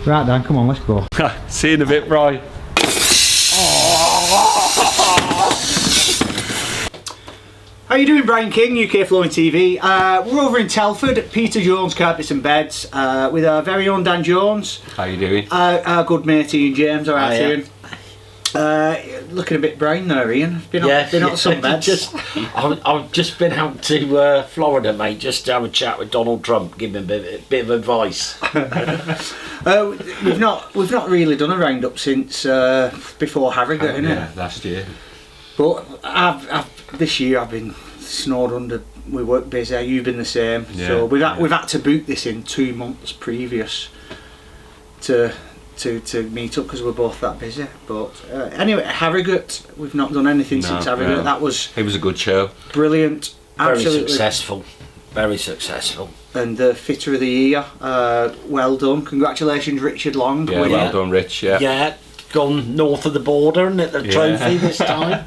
Right, Dan, come on, let's go. See you in a bit, Bri. How you doing, Brian King, UK Flooring TV? We're over in Telford at Peter Jones Carpets and Beds with our very own Dan Jones. How you doing? Our good mate Ian James, alright Ian. Looking a bit brown there, Ian. Been on some beds. I've just been out to Florida, mate, just to have a chat with Donald Trump, give him a bit of advice. We've not really done a roundup since before Harrogate, innit? Yeah, last year. But this year I've been snowed under. We work busy. You've been the same. Yeah, so we've had to book this in 2 months previous to meet up because we're both that busy. But anyway, Harrogate, we've not done anything since Harrogate. No. It was a good show. Brilliant. Absolutely Very successful. And the fitter of the year. Well done. Congratulations, Richard Long. Yeah, well done, Rich. Yeah. Gone north of the border and at the trophy this time.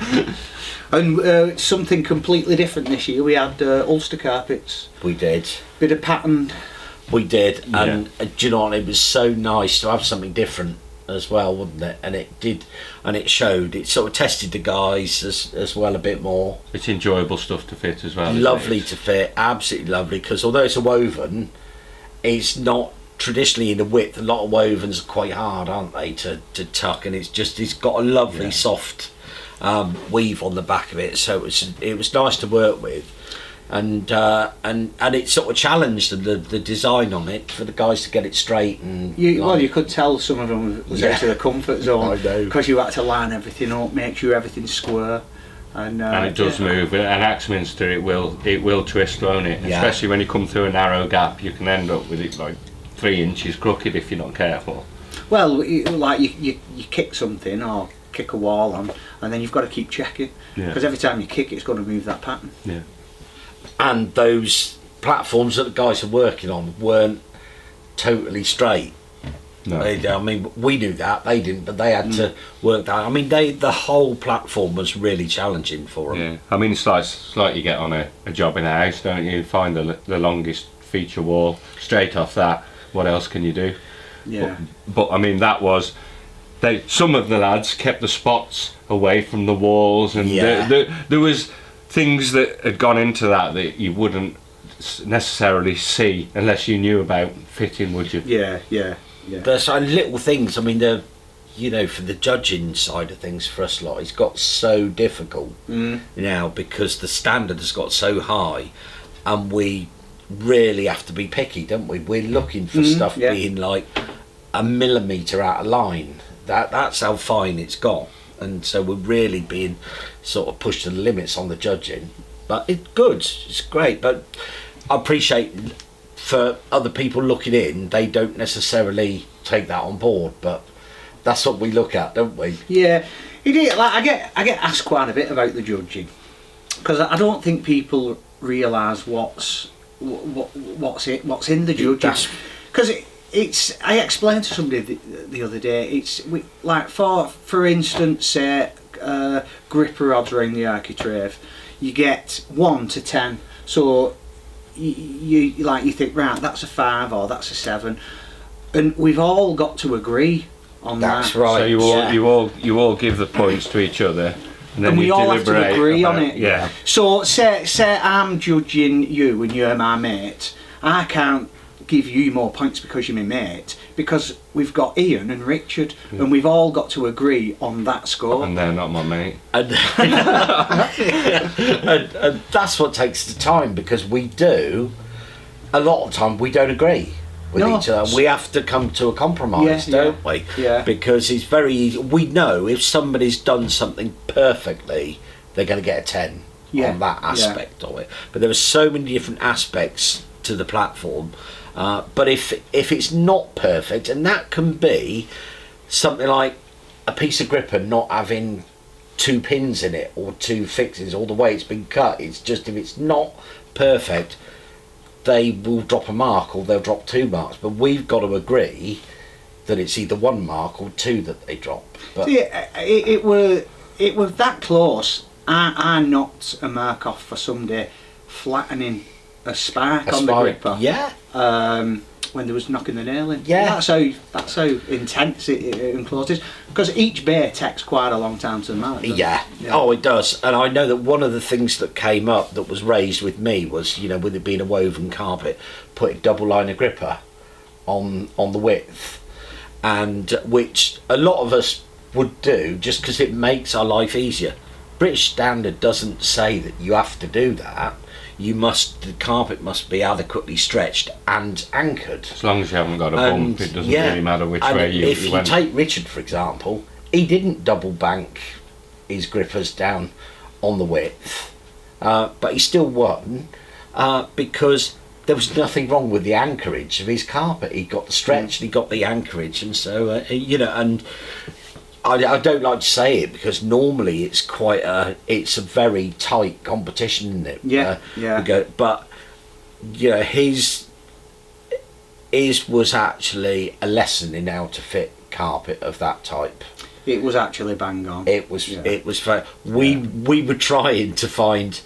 And something completely different this year. We had Ulster carpets. We did. Bit of pattern. We did, and do you know what? It was so nice to have something different as well, wasn't it? And it did, and it showed. It sort of tested the guys as well a bit more. It's enjoyable stuff to fit as well. Lovely to fit, absolutely lovely. Because although it's a woven, it's not traditionally in the width. A lot of wovens are quite hard, aren't they, to tuck, and it's got a lovely soft weave on the back of it. So it was nice to work with. And it sort of challenged the design on it for the guys to get it straight and you could tell some of them was out of the comfort zone. I know, because you had to line everything up, make sure everything's square, and it does move. And Axminster, it will twist, won't it? Yeah. Especially when you come through a narrow gap, you can end up with it like 3 inches crooked if you're not careful. Well, like you kick something or kick a wall on, and then you've got to keep checking because every time you kick, it's going to move that pattern. Yeah. And those platforms that the guys are working on weren't totally straight. No. I mean, we knew that, they didn't, but they had to work that. I mean, the whole platform was really challenging for them. Yeah. I mean, it's like you get on a job in a house, don't you? Find the longest feature wall, straight off that. What else can you do? Yeah. But I mean, that was... some of the lads kept the spots away from the walls, and there was things that had gone into that you wouldn't necessarily see unless you knew about fitting, would you? Yeah. There's little things. I mean, for the judging side of things for us lot, it's got so difficult now because the standard has got so high, and we really have to be picky, don't we? We're looking for stuff being like a millimetre out of line. That's how fine it's got. And so we're really being sort of pushed to the limits on the judging, but it's good, it's great. But I appreciate for other people looking in, they don't necessarily take that on board, but that's what we look at, don't we? Yeah, it is. Like I get asked quite a bit about the judging because I don't think people realise what's in the judging, because it's. I explained to somebody the other day. Like for instance, say gripper rods around the architrave, you get 1 to 10. So you think, right, that's a 5 or that's a 7, and we've all got to agree on that. That's right. So you all give the points to each other, and then we you all have to agree on it. Yeah. So say I'm judging you and you're my mate. I can't give you more points because you're my mate, because we've got Ian and Richard, and we've all got to agree on that score. And they're not my mate. And, and that's what takes the time, because a lot of time we don't agree with each other. We have to come to a compromise, don't we? Yeah. Because it's very easy. We know if somebody's done something perfectly, they're going to get a 10 on that aspect of it. But there are so many different aspects to the platform. But if it's not perfect, and that can be something like a piece of gripper not having 2 pins in it or 2 fixes, or the way it's been cut, it's just, if it's not perfect, they will drop a mark or they'll drop 2 marks. But we've got to agree that it's either 1 mark or 2 that they drop. But it was that close. I knocked a mark off for somebody flattening a spark on the gripper. Yeah. when they was knocking the nail in. Yeah. That's how intense it encloses. Because each bay takes quite a long time to mount. Yeah. Oh, it does. And I know that one of the things that came up that was raised with me was, you know, with it being a woven carpet, put a double liner gripper on the width, and which a lot of us would do just because it makes our life easier. British standard doesn't say that you have to do that. The carpet must be adequately stretched and anchored. As long as you haven't got a bump, it doesn't really matter which way you if you went. take Richard, for example, he didn't double bank his grippers down on the width, but he still won because there was nothing wrong with the anchorage of his carpet. He got the stretch, and he got the anchorage, and so you know. And I don't like to say it because normally it's a very tight competition, isn't it? Yeah. But you know, his was actually a lesson in how to fit carpet of that type. It was actually bang on. It was we were trying to find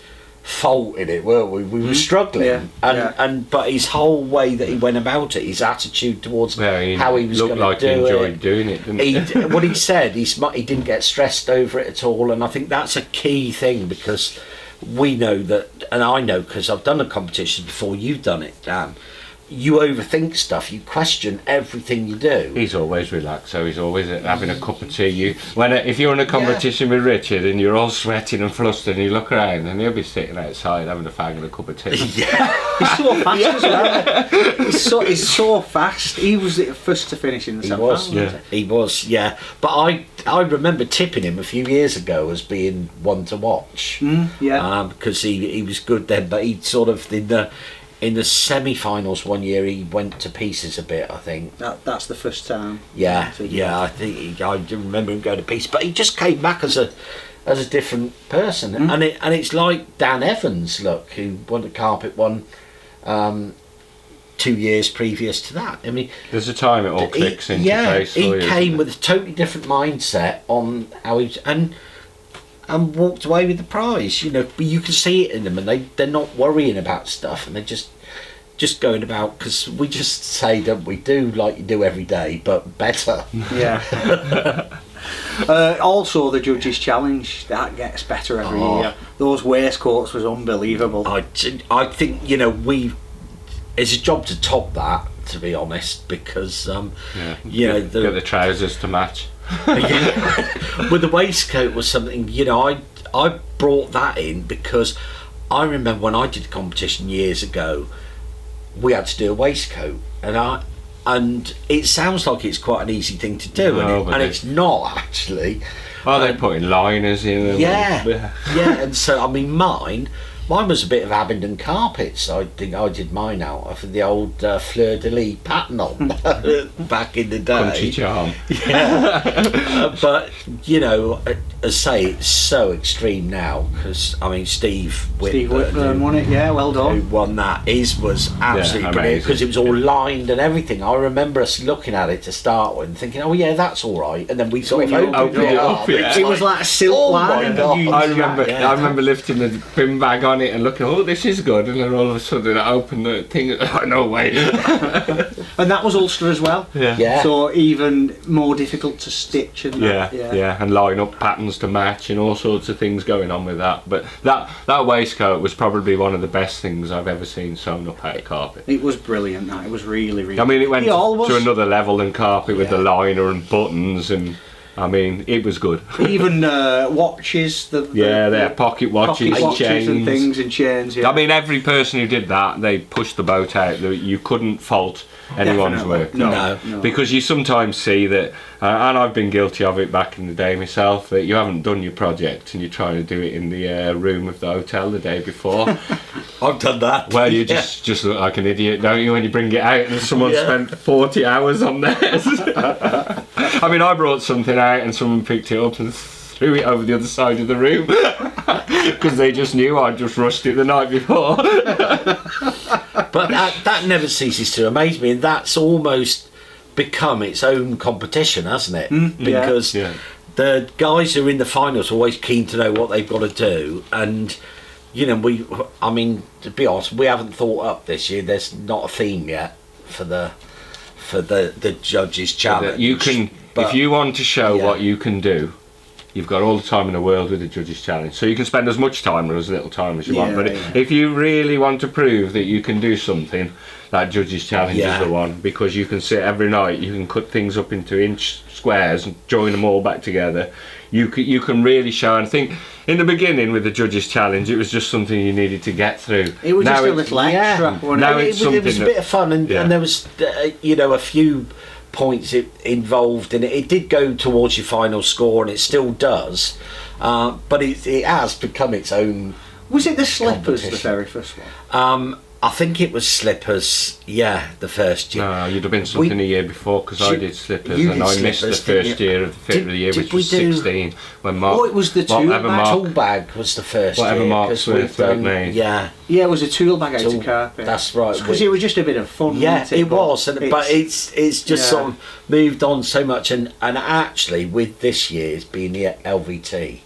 fault in it, weren't we? We were struggling, but his whole way that he went about it, his attitude towards how he was going to do it, he enjoyed doing it, didn't he? What he said, he didn't get stressed over it at all, and I think that's a key thing, because we know that, and I know because I've done a competition before you've done it, Dan. You overthink stuff. You question everything you do. He's always relaxed, so he's always having a cup of tea. If you're in a competition with Richard and you're all sweating and flustered, and you look around, and he'll be sitting outside having a fag and a cup of tea. He's so fast as well. He's so fast. He was the first to finish in the semi-final. He was. But I remember tipping him a few years ago as being one to watch. Because he was good then, but he sort of in the semi-finals one year he went to pieces a bit, I think. That's the first time. I think I remember him going to pieces, but he just came back as a different person. And it's like Dan Evans, who won the carpet one 2 years previous to that. I mean, there's a time it all clicks into place. He came with a totally different mindset on how he and walked away with the prize, you know. But you can see it in them, and they're not worrying about stuff, and they're just going about, because we just say, don't we, do like you do every day, but better. Also, the judges' challenge that gets better every year. Those waistcoats was unbelievable. I think, you know, it's a job to top that, to be honest, because you know, get the trousers to match. With the waistcoat was something, you know, I brought that in because I remember when I did a competition years ago, we had to do a waistcoat, and it sounds like it's quite an easy thing to do, and it's not actually. They're putting liners in them. And so I mean, mine was a bit of Abingdon carpets. I think I did mine out of the old fleur de lis pattern on back in the day. Country charm. But you know, as I say, it's so extreme now, because I mean, Steve Whitburn won it. Yeah, well done. Who won that? His was absolutely brilliant, because it was all lined and everything. I remember us looking at it to start with and thinking, oh yeah, that's all right, and then we sort of opened it up. It was like a silk line. I remember lifting the bin bag on it and looking, oh, this is good, and then all of a sudden I opened the thing, oh, no way. And that was Ulster as well. So even more difficult to stitch and and line up patterns to match and all sorts of things going on with that. But that waistcoat was probably one of the best things I've ever seen sewn up out of carpet. It was brilliant. It was really, really. I mean, it went to another level than carpet with the liner and buttons, and I mean, it was good. Even watches, their pocket watches chains and things and chains. I mean, every person who did that, they pushed the boat out. You couldn't fault anyone's work. No. Because you sometimes see that, and I've been guilty of it back in the day myself, that you haven't done your project and you're trying to do it in the room of the hotel the day before. I've done that. Well, you just look like an idiot, don't you, when you bring it out and someone spent 40 hours on theirs. I mean, I brought something out and someone picked it up and threw it over the other side of the room because they just knew I'd just rushed it the night before. But that never ceases to amaze me, and that's almost become its own competition, hasn't it? Because the guys who are in the finals are always keen to know what they've got to do, and you know, I mean, to be honest, we haven't thought up this year. There's not a theme yet. for the judges' challenge. You can, if you want to show what you can do, you've got all the time in the world with the judges' challenge. So you can spend as much time or as little time as you want. But if you really want to prove that you can do something, that judges' challenge is the one, because you can sit every night, you can cut things up into inch squares and join them all back together. You can really show. And I think in the beginning with the judges' challenge, it was just something you needed to get through. It was just a little extra. Now it's something. It was a bit of fun, and there was a few points involved in it. It did go towards your final score, and it still does, but it has become its own. Was it the slippers, the very first one? I think it was slippers, the first year. No, you'd have been something a year before, because I did slippers, and I missed the first year of the fit of the year, which was 16. When Mark, it was the tool bag was the first year. Whatever Mark's made. Yeah, it was a tool bag out of carpet. That's right. Because it was just a bit of fun. Yeah, it was, but it's just sort of moved on so much, and actually with this year's being the LVT,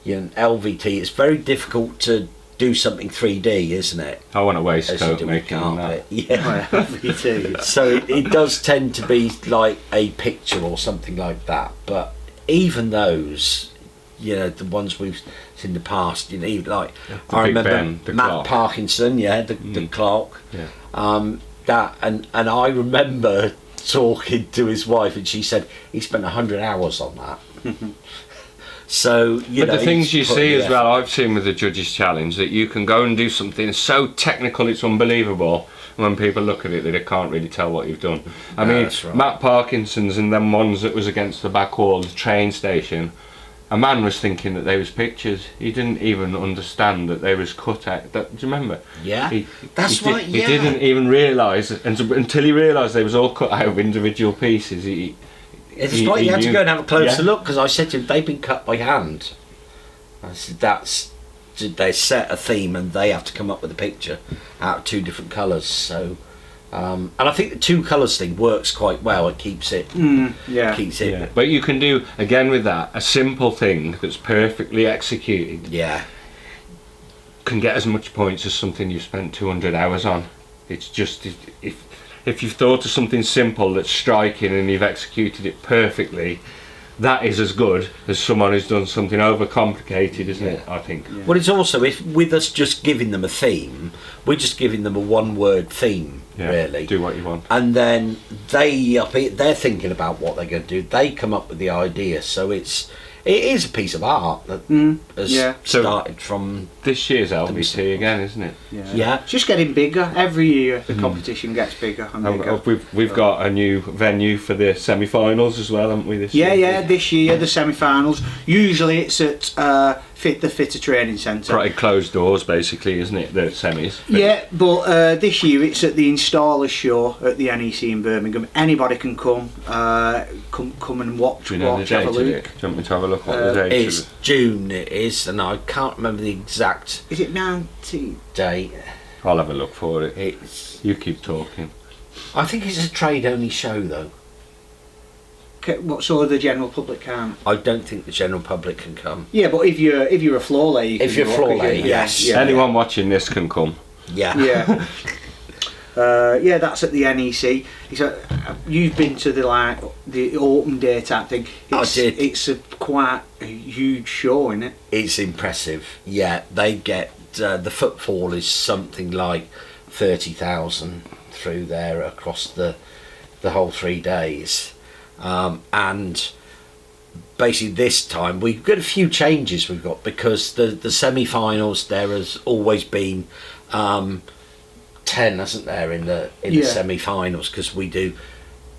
LVT, it's very difficult to do something 3D, isn't it? I want a waistcoat making that. Yeah. So it does tend to be like a picture or something like that. But even those, the ones we've seen in the past, like I remember Ben, Matt clock. Parkinson, the clock. Yeah. That and I remember talking to his wife, and she said he spent 100 hours on that. So, but the things you see as well, I've seen with the judges' challenge, that you can go and do something so technical it's unbelievable, and when people look at it, they can't really tell what you've done. I mean, right. Matt Parkinson's and them ones that was against the back wall of the train station, a man was thinking that they was pictures. He didn't even understand that they was cut out. Do you remember? Yeah, he didn't even realise until he realised they was all cut out of individual pieces. It's like you had to go and have a closer look, because I said to him, they've been cut by hand. I said, they set a theme and they have to come up with a picture out of 2 different colours. So, and I think the 2 colours thing works quite well. It keeps it. Keeps it. Yeah. But you can do again with that a simple thing that's perfectly executed. Yeah. Can get as much points as something you've spent 200 hours on. It's just if you've thought of something simple that's striking and you've executed it perfectly, that is as good as someone who's done something overcomplicated, isn't it? I think. Yeah. Well, it's also, if with us just giving them a theme, we're just giving them a 1-word theme, really. Do what you want. And then they're thinking about what they're going to do. They come up with the idea, so it is a piece of art that has started from this year's LVT again, isn't it? Yeah. It's just getting bigger every year. The competition gets bigger and bigger. We've got a new venue for the semi-finals as well, haven't we? This year? This year the semi-finals. Usually it's at the Fitter Training Centre. Pretty closed doors, basically, isn't it? The semis. Yeah, but this year it's at the Installer Show at the NEC in Birmingham. Anybody can come and watch. Do you know the date of it? Do you want me to have a look at the date? It's June, it is, and I can't remember the exact. Is it 19th date? I'll have a look for it. You keep talking. I think it's a trade-only show, though. What, so the general public can't? I don't think the general public can come. Yeah, but if you're a floor layer, you can. If you're floor layer, yes. Anyone watching this can come. Yeah. Yeah. That's at the NEC. You've been to the open day type thing. I did. It's quite a huge show, isn't it? It's impressive. Yeah, they get the footfall is something like 30,000 through there across the whole 3 days. And basically this time we've got a few changes because the semi-finals, there has always been 10, hasn't there, in the semi-finals, because we do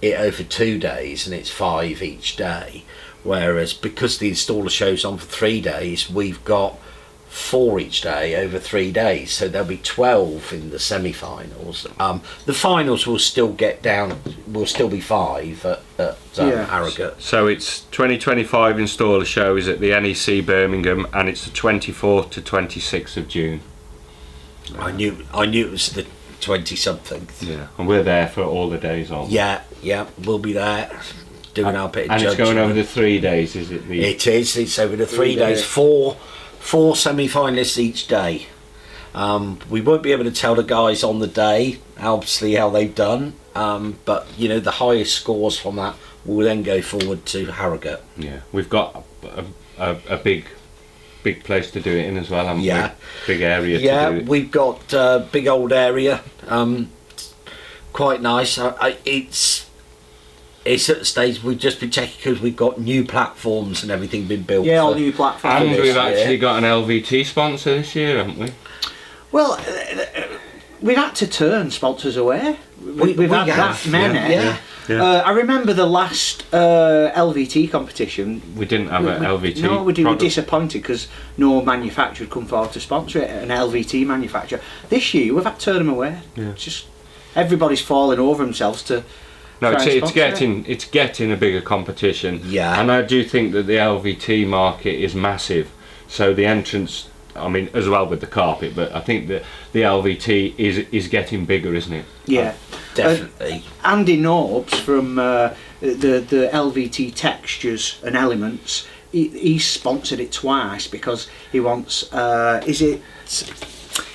it over 2 days and it's 5 each day, whereas because the installer show's on for 3 days, we've got 4 each day over 3 days, so there'll be 12 in the semi-finals. The finals will still be 5 at Harrogate. So it's 2025 installer show is at the NEC Birmingham, and it's the 24th to 26th of June. I knew it was the 20-something. Yeah, and we're there for all the days on. Yeah, we'll be there doing our bit of judging. And it's going over the 3 days, is it? It is. It's over the 3 days. Four semi-finalists each day, We won't be able to tell the guys on the day, obviously, how they've done, but the highest scores from that will then go forward to Harrogate. Yeah, we've got a big place to do it in as well, haven't we? Big area to do it. Yeah, we've got a big old area, quite nice. It's at the stage we've just been checking because we've got new platforms and everything been built. Yeah, all new platforms. And we've actually got an LVT sponsor this year, haven't we? Well, we've had to turn sponsors away. We've had that many. Yeah. I remember the last LVT competition. We didn't have an LVT. No, we were disappointed because no manufacturer had come forward to sponsor it, an LVT manufacturer. This year we've had to turn them away. Yeah. Just everybody's falling over themselves to. No, it's getting a bigger competition. Yeah. And I do think that the LVT market is massive. So the entrance, I mean, as well with the carpet, but I think that the LVT is getting bigger, isn't it? Yeah, definitely. Andy Norbs from the LVT Textures and Elements, he's sponsored it twice because he wants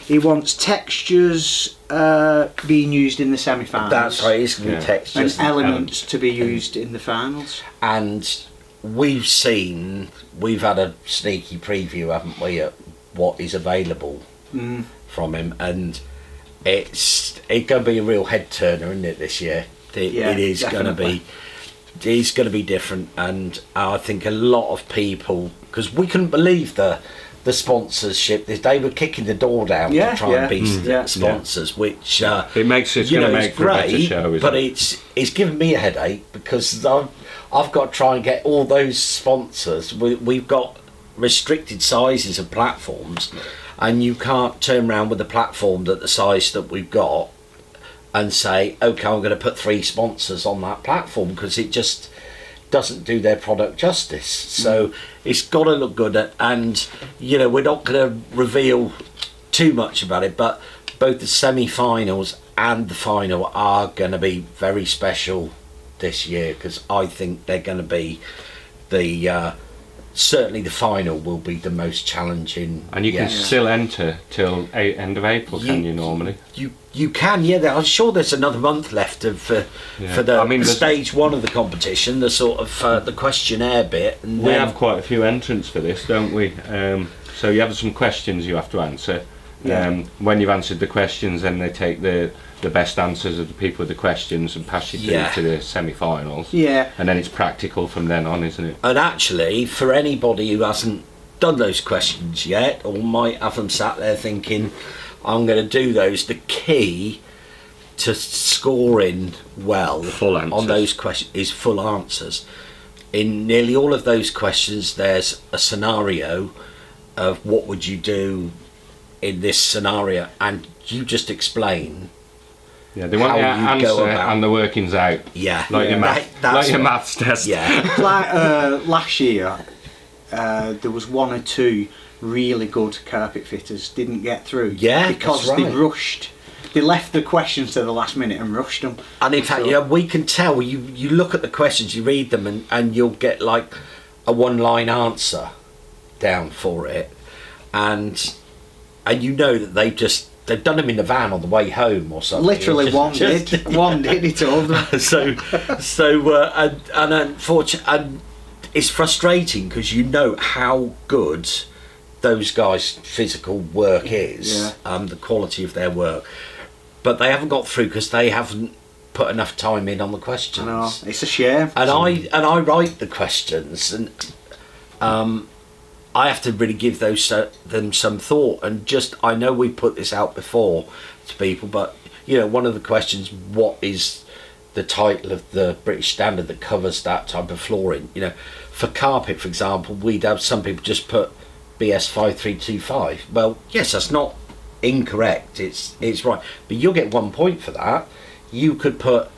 he wants textures being used in the semi-finals. That's right, it's going to be textures and elements to be used in the finals. And we've had a sneaky preview, haven't we, at what is available from him, and it's going to be a real head turner, isn't it, this year? It is going to be. It's going to be different, and I think a lot of people, because we couldn't believe the sponsorship. They were kicking the door down to try and be sponsors, which it makes it's going to make for a better show, but it's given me a headache because I've got to try and get all those sponsors. We've got restricted sizes of platforms, and you can't turn around with a platform that the size that we've got and say, okay, I'm going to put 3 sponsors on that platform, because it just doesn't do their product justice. So it's got to look good, and we're not going to reveal too much about it, but both the semi-finals and the final are going to be very special this year, because I think they're going to be certainly the final will be the most challenging. And you can still enter till end of April, can you normally? You can, I'm sure there's another month left for the stage 1 of the competition, the sort of the questionnaire bit. And we have quite a few entrants for this, don't we? So you have some questions you have to answer. When you've answered the questions, then they take the best answers of the people with the questions and pass you through to the semi-finals. Yeah. And then it's practical from then on, isn't it? And actually, for anybody who hasn't done those questions yet, or might have them sat there thinking, I'm going to do those, the key to scoring well on those questions is full answers. In nearly all of those questions, there's a scenario of what would you do in this scenario, and you just explain. Yeah, they want the answer and the workings out. Yeah, like your maths test. Yeah, like last year, there was 1 or 2 really good carpet fitters didn't get through. Yeah, because they rushed. They left the questions to the last minute and rushed them. And in fact, we can tell. You look at the questions, you read them, and you'll get like a 1-line answer down for it, and you know that they've done them in the van on the way home or something. Literally, one did. He told them. And unfortunately, and it's frustrating because you know how good those guys' physical work is, the quality of their work, but they haven't got through because they haven't put enough time in on the questions. I know, it's a shame. And I write the questions, and I have to really give them some thought, and just, I know we put this out before to people, but one of the questions, what is the title of the British standard that covers that type of flooring? For carpet, for example, we'd have some people just put BS 5325. Well, yes, that's not incorrect, it's right, but you'll get 1 point for that. You could put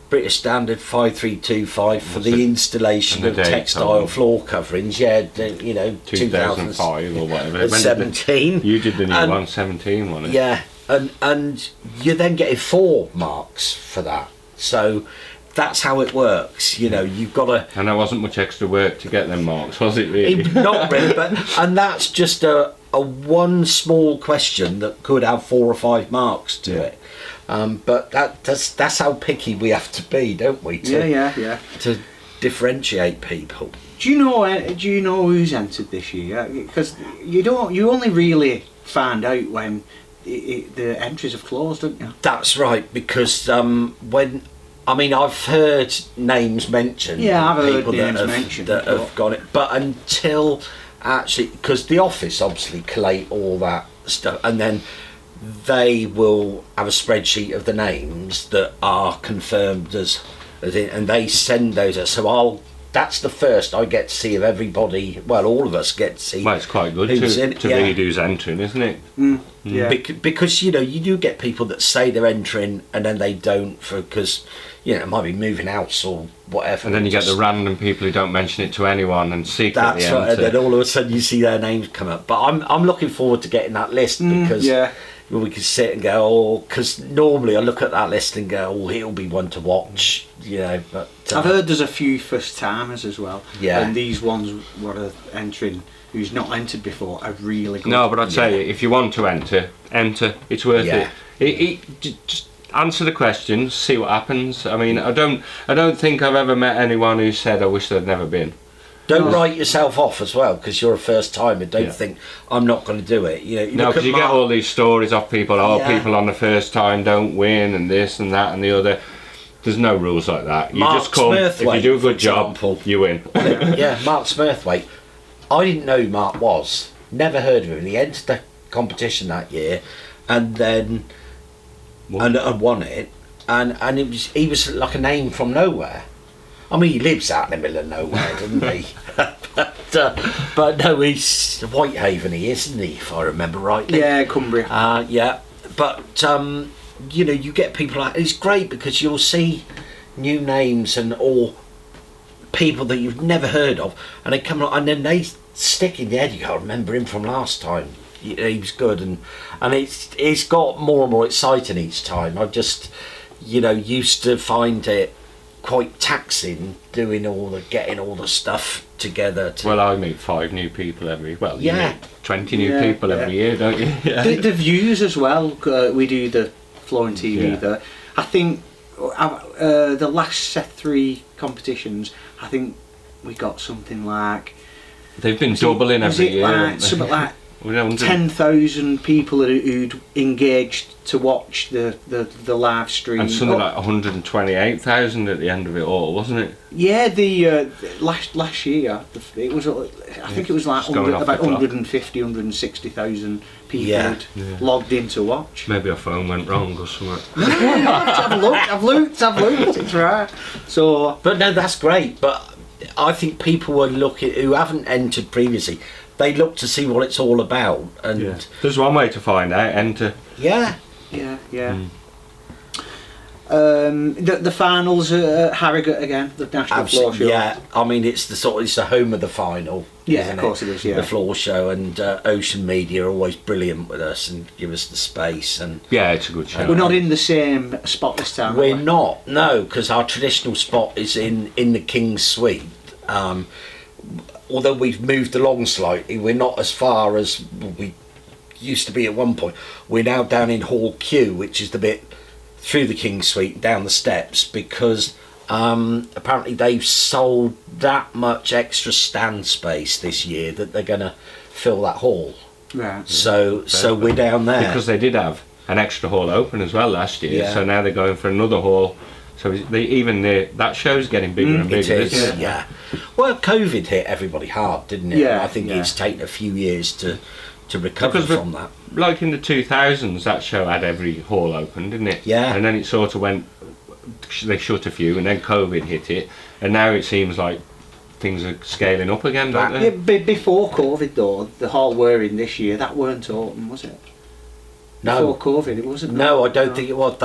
British Standard 5325 for the installation of textile floor coverings. 2005 or whatever. 17. You did the new one, 17, wasn't it? Yeah, and you're then getting 4 marks for that. So that's how it works. You've got to. And there wasn't much extra work to get them marks, was it? Really? Not really, and that's just a a one small question that could have 4 or 5 marks to it. But that's how picky we have to be, don't we? To differentiate people. Do you know who's entered this year? Because you only really find out when the entries have closed, don't you? That's right, because I've heard names mentioned. Yeah, I've heard names mentioned that have got it, but until actually, because the office obviously collate all that stuff, and then they will have a spreadsheet of the names that are confirmed and they send those. So that's the first I get to see of everybody. Well, all of us get to see. Well, it's quite good to read who's entering, isn't it? Yeah. Because you do get people that say they're entering and then they don't because it might be moving house or whatever. And then you get the random people who don't mention it to anyone and secretly enter. Right, and then all of a sudden you see their names come up. But I'm looking forward to getting that list because we can sit and go, because normally I look at that list and go, he'll be one to watch, but I've heard there's a few first timers as well. Yeah. And these ones were entering who's not entered before are really good. No, but I'd say if you want to enter. It's worth it. Just answer the questions, see what happens. I mean, I don't think I've ever met anyone who said I wish they'd never been. Don't write yourself off as well, because you're a first timer. Don't think I'm not going to do it. No, because you get all these stories of people. People on the first time don't win, and this and that and the other. There's no rules like that. You just come. If you do a good job, you win. Mark Smurthwaite. I didn't know who Mark was. Never heard of him. He entered the competition that year, and then won it. And he was like a name from nowhere. I mean, he lives out in the middle of nowhere, doesn't he? but no, he's Whitehaven, isn't he? If I remember rightly. Yeah, Cumbria. But you get people like, it's great because you'll see new names or people that you've never heard of, and they come along and then they stick in the head. You can't remember him from last time. He was good, and it's got more and more exciting each time. I just used to find it quite taxing getting all the stuff together. Well, I meet 5 new people you meet 20 new people every year, don't you? The views as well. We do the Flooring TV there. I think the last 3 competitions, I think we got something like. They've been doubling every year. Something like 10,000 people who'd engaged to watch the live stream, and something like 128,000 at the end of it all, wasn't it? Yeah, the last year it was. I think it was like about 150, 160,000 people had logged in to watch. Maybe our phone went wrong or something. No, I've looked. It's right. So, but no, that's great. But I think people were looking who haven't entered previously. They look to see what it's all about, and there's one way to find out. Enter. Yeah. The finals at Harrogate again, the National Floor Show. Yeah, I mean it's the home of the final. Yeah, of course it is. Yeah, the floor show, and Ocean Media are always brilliant with us and give us the space. And it's a good show. We're not in the same spot this time. We're not, no, because our traditional spot is in the King's Suite. Although we've moved along slightly, we're not as far as we used to be at one point. We're now down in Hall Q, which is the bit through the King's Suite down the steps, because apparently they've sold that much extra stand space this year that they're going to fill that hall. Right. So we're down there. Because they did have an extra hall open as well last year, so now they're going for another hall. So that show's getting bigger and bigger. It is, yeah. Well, COVID hit everybody hard, didn't it? Yeah. I think it's taken a few years to recover from that. Like in the 2000s, that show had every hall open, didn't it? Yeah. And then it sort of went. They shut a few, and then COVID hit it, and now it seems like things are scaling up again, don't they? Yeah, before COVID though, the hall we're in this year, that weren't open, was it? No. Before COVID, it wasn't. No, I don't think it was.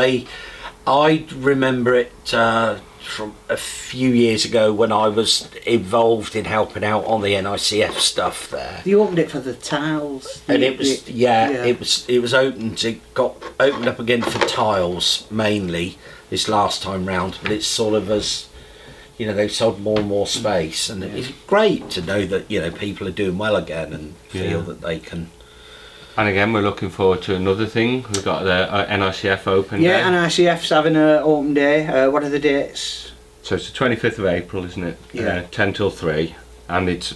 I remember it from a few years ago when I was involved in helping out on the NICF stuff there. They opened it for the tiles, and it was opened. It got opened up again for tiles mainly this last time round. But it's sort of as they've sold more and more space, and it's great to know that people are doing well again and feel that they can. And again, we're looking forward to another thing. We've got the NICF Open Day. Yeah, NICF's having an open day. What are the dates? So it's the 25th of April, isn't it? Yeah. 10 till 3. And it's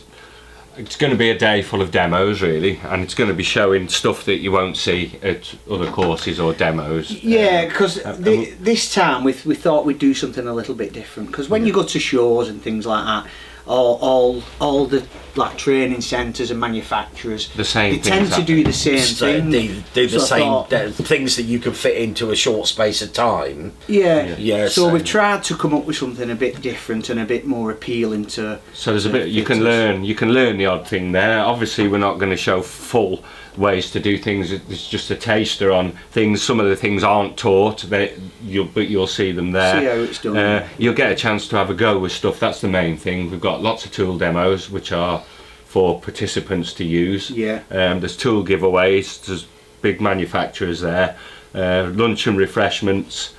going to be a day full of demos, really. And it's going to be showing stuff that you won't see at other courses or demos. Yeah, because this time we thought we'd do something a little bit different. Because when you go to shows and things like that, all the like training centres and manufacturers, the same they tend to do the same thing. They do the So same things that you can fit into a short space of time. Yeah. So we've tried to come up with something a bit different and a bit more appealing to. So there's a bit you can learn the odd thing there. Obviously, we're not going to show full ways to do things. It's just a taster on things. Some of the things aren't taught, but you'll see them there. See how it's done. You'll get a chance to have a go with stuff. That's the main thing. We've got lots of tool demos which are for participants to use. There's tool giveaways. There's big manufacturers there. Lunch and refreshments.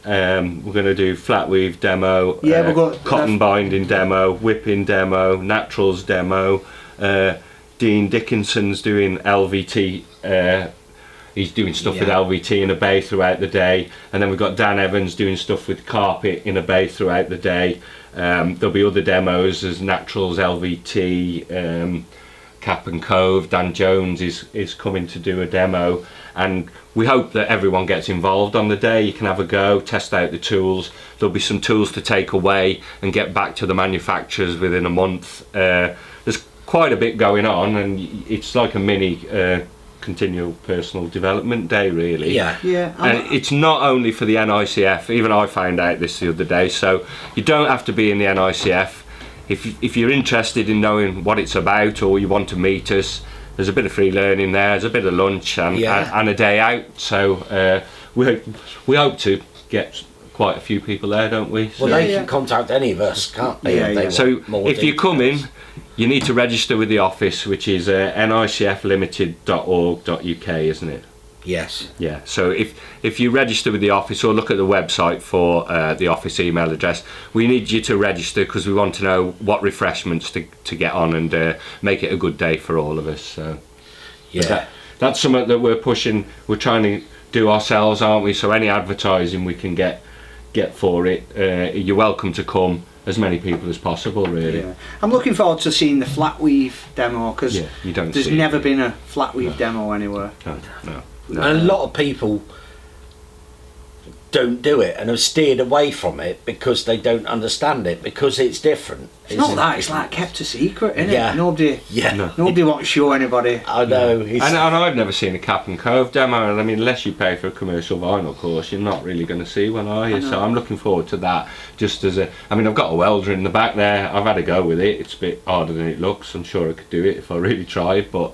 We're going to do flat weave demo. We've got cotton binding demo, whipping demo, naturals demo. Dean Dickinson's doing LVT. He's doing stuff with LVT in a bay throughout the day, and then we've got Dan Evans doing stuff with carpet in a bay throughout the day. There'll be other demos as naturals, LVT, Cap and Cove. Dan Jones is coming to do a demo, and we hope that everyone gets involved on the day. You can have a go, test out the tools. There'll be some tools to take away and get back to the manufacturers within a month. There's quite a bit going on, and it's like a mini continual personal development day, really. And it's not only for the NICF. Even I found out this the other day. So you don't have to be in the NICF. If you're interested in knowing what it's about, or you want to meet us, there's a bit of free learning there. There's a bit of lunch and a day out. So we hope to get quite a few people there, don't we? Well, they can contact any of us, can't they? So if you come in, you need to register with the office, which is nicflimited.org.uk, isn't it? Yes. Yeah. So if you register with the office, or look at the website for the office email address, we need you to register because we want to know what refreshments to get on and make it a good day for all of us. So that's something that we're pushing. We're trying to do ourselves, aren't we? So any advertising we can get for it, you're welcome to come. As many people as possible, really. I'm looking forward to seeing the flat weave demo, because there's never been a flat weave demo anywhere. No. And a lot of people don't do it and have steered away from it because they don't understand it, because it's different. It's not that, it's like kept a secret, isn't it? Nobody wants to show anybody. I know. And I've never seen a Cap and Cove demo, and I mean, unless you pay for a commercial vinyl course, you're not really going to see one, are you? So I'm looking forward to that. Just as I've got a welder in the back there. I've had a go with it. It's a bit harder than it looks. I'm sure I could do it if I really tried, but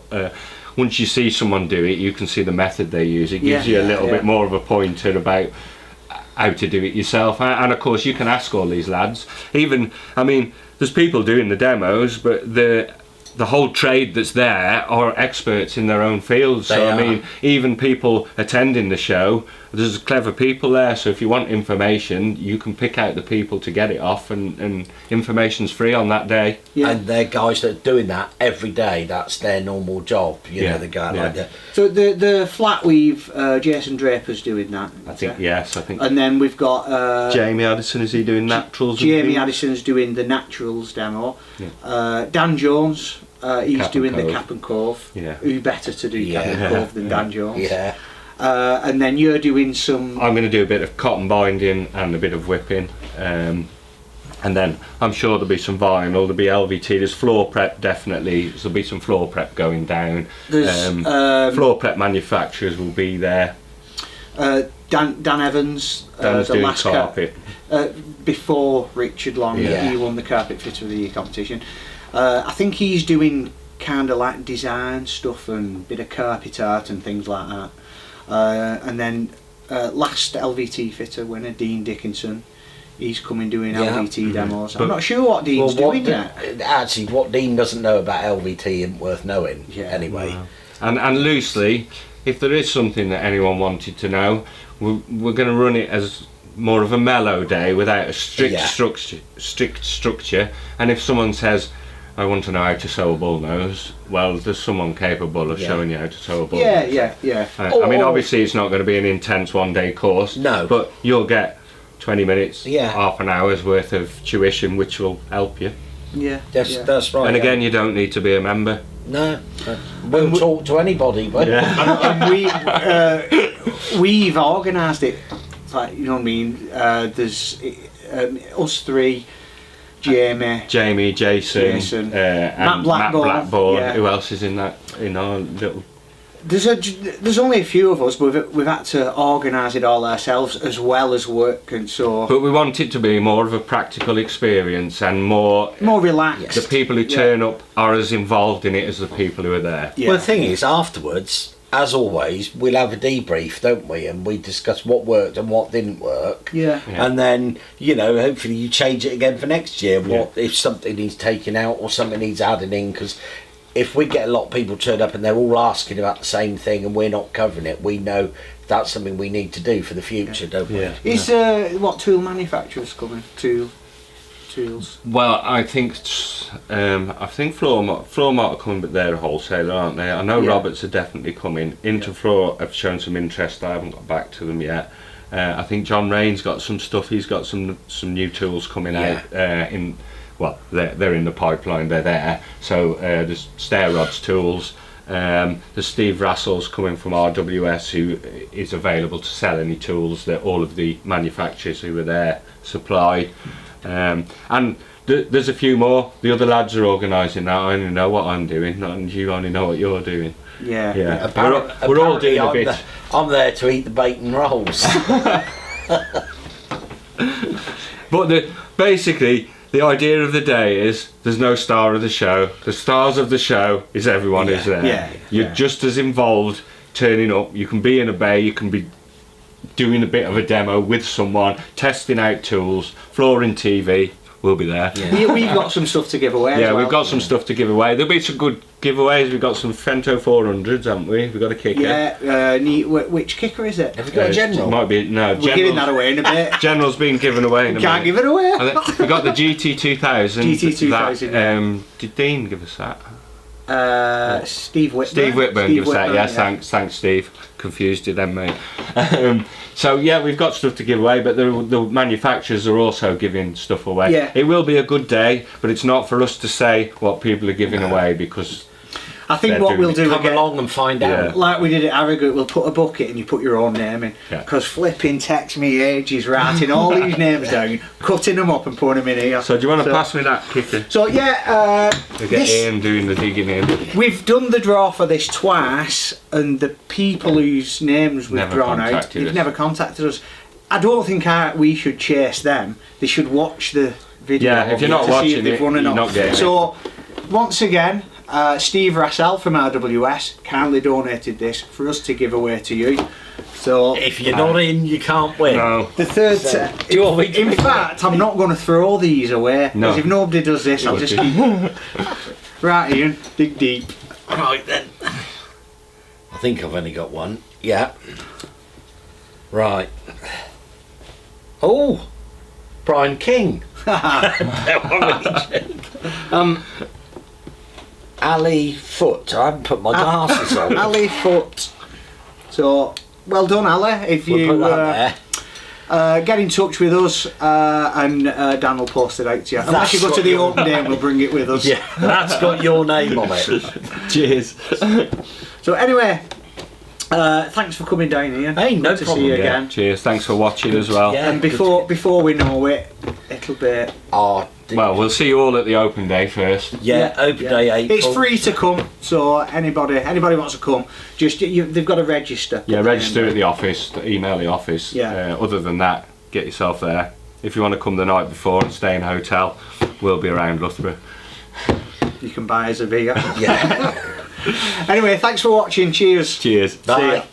once you see someone do it, you can see the method they use. It gives you a little bit more of a pointer about how to do it yourself, and of course you can ask all these lads. Even, I mean, there's people doing the demos, but the whole trade that's there are experts in their own field. So I mean, even people attending the show, there's clever people there. So if you want information, you can pick out the people to get it off, and information's free on that day. And they're guys that are doing that every day. That's their normal job. You know, the guy like that. So the flat weave, Jason Draper's doing that. I think I think. And then we've got Jamie Addison. Is he doing naturals? Jamie Addison's doing the naturals demo. Dan Jones. He's doing the Cap and Cove. Who better to do Cap and Cove than Dan Jones? And then you're doing some. I'm going to do a bit of cotton binding and a bit of whipping, and then I'm sure there'll be some vinyl. There'll be LVT. There's floor prep, definitely. There'll be some floor prep going down. There's floor prep manufacturers will be there. Dan Evans, Dan's the doing last carpet. Before Richard Long, he won the carpet fitter of the year competition. I think he's doing kind of like design stuff and bit of carpet art and things like that. And then last LVT fitter winner, Dean Dickinson, he's coming doing LVT demos. I'm not sure what Dean's doing yet. Actually, what Dean doesn't know about LVT isn't worth knowing anyway. Wow. And loosely, if there is something that anyone wanted to know, we're going to run it as more of a mellow day without a strict structure. And if someone says, I want to know how to sew a bullnose. Well, there's someone capable of showing you how to sew a bullnose. Yeah. I mean, obviously it's not going to be an intense one-day course. No. But you'll get 20 minutes, Yeah. half an hour's worth of tuition, which will help you. Yeah. That's right. And again, you don't need to be a member. No, we'll talk to anybody. But And we've organised it. Like, you know what I mean? There's us three, Jamie, Jason, and Matt Blackburn. Yeah. Who else is in that? In our little. There's only a few of us, but we've had to organise it all ourselves as well as work, and so. But we want it to be more of a practical experience and more relaxed. The people who turn up are as involved in it as the people who are there. Yeah. Well, the thing is, afterwards, as always, we'll have a debrief, don't we? And we discuss what worked and what didn't work. Yeah. And then, hopefully you change it again for next year. What if something needs taken out or something needs added in? Because if we get a lot of people turned up and they're all asking about the same thing and we're not covering it, we know that's something we need to do for the future, don't we? Yeah. Is what tool manufacturers coming? Tools. Well, I think Floormart are coming, but they're a wholesaler, aren't they? I know Roberts are definitely coming. Interfloor have shown some interest. I haven't got back to them yet. I think John Rain's got some stuff. He's got some new tools coming out. They're in the pipeline. They're there. So there's Stair Rods tools. There's Steve Russell's coming from RWS, who is available to sell any tools that all of the manufacturers who are there supply. And there's a few more. The other lads are organising that. I only know what I'm doing, and you only know what you're doing. Yeah. We're all doing a bit. I'm there to eat the bacon rolls. But basically, the idea of the day is there's no star of the show. The stars of the show is everyone who's there. Yeah. You're just as involved turning up. You can be in a bay, you can be doing a bit of a demo with someone, testing out tools, flooring TV. We'll be there. Yeah. We've got some stuff to give away. Yeah, we've got some stuff to give away. There'll be some good giveaways. We've got some Fento 400s, haven't we? We've got a kicker. Yeah, which kicker is it? Have we got a General? Might be, no. We're giving that away in a bit. General's been given away in a Can't minute. give it away. We got the GT2000. GT2000. Did Dean give us that? Steve Whitburn. Steve Whitburn give us that. Yes, yeah. thanks, Steve. Confused you then, mate. So yeah, we've got stuff to give away, but the manufacturers are also giving stuff away. Yeah. It will be a good day, but it's not for us to say what people are giving away, because I think what we'll do Come again, along and find out. like we did at Harrogate, we'll put a bucket and you put your own name in. Because flipping text me ages writing all these names down, cutting them up and putting them in here. So do you want to pass me that kicker? So yeah, To get Ian doing the digging in. we've done the draw for this twice, and the people whose names we've Never drawn out, contacted they've us. never contacted us. I don't think we should chase them. They should watch the video. Yeah, if you're not to see watching if they've it, won or you're not. not getting it. So once again, Steve Russell from RWS kindly donated this for us to give away to you. So If you're not in, you can't win. No. the third Do you want me to in pick fact, I'm not going to throw these away, No. because if nobody does this, I'll just keep. Right, Ian, dig deep. Right then. I think I've only got one. Yeah. Right. Oh, Brian King. Ali Foot. I haven't put my glasses on. Ali Foot. So, well done, Ali. If We'll you put that there. get in touch with us, and Dan will post it out to you. Unless you go to the open day, and we'll bring it with us. Yeah, that's got your name on it. Cheers. So anyway, thanks for coming down, Ian. Hey, no Good to problem. see you Yeah, again. cheers. Thanks for watching as well. Yeah. And before we know it, it'll be. Well, we'll see you all at the open day first. Yeah, open day April. It's free to come, so anybody wants to come, just they've got to register. Yeah, register at the office, email the office. Yeah. Other than that, get yourself there. If you want to come the night before and stay in a hotel, we'll be around Loughborough. You can buy us a beer. Yeah. Anyway, thanks for watching. Cheers. Cheers. Bye.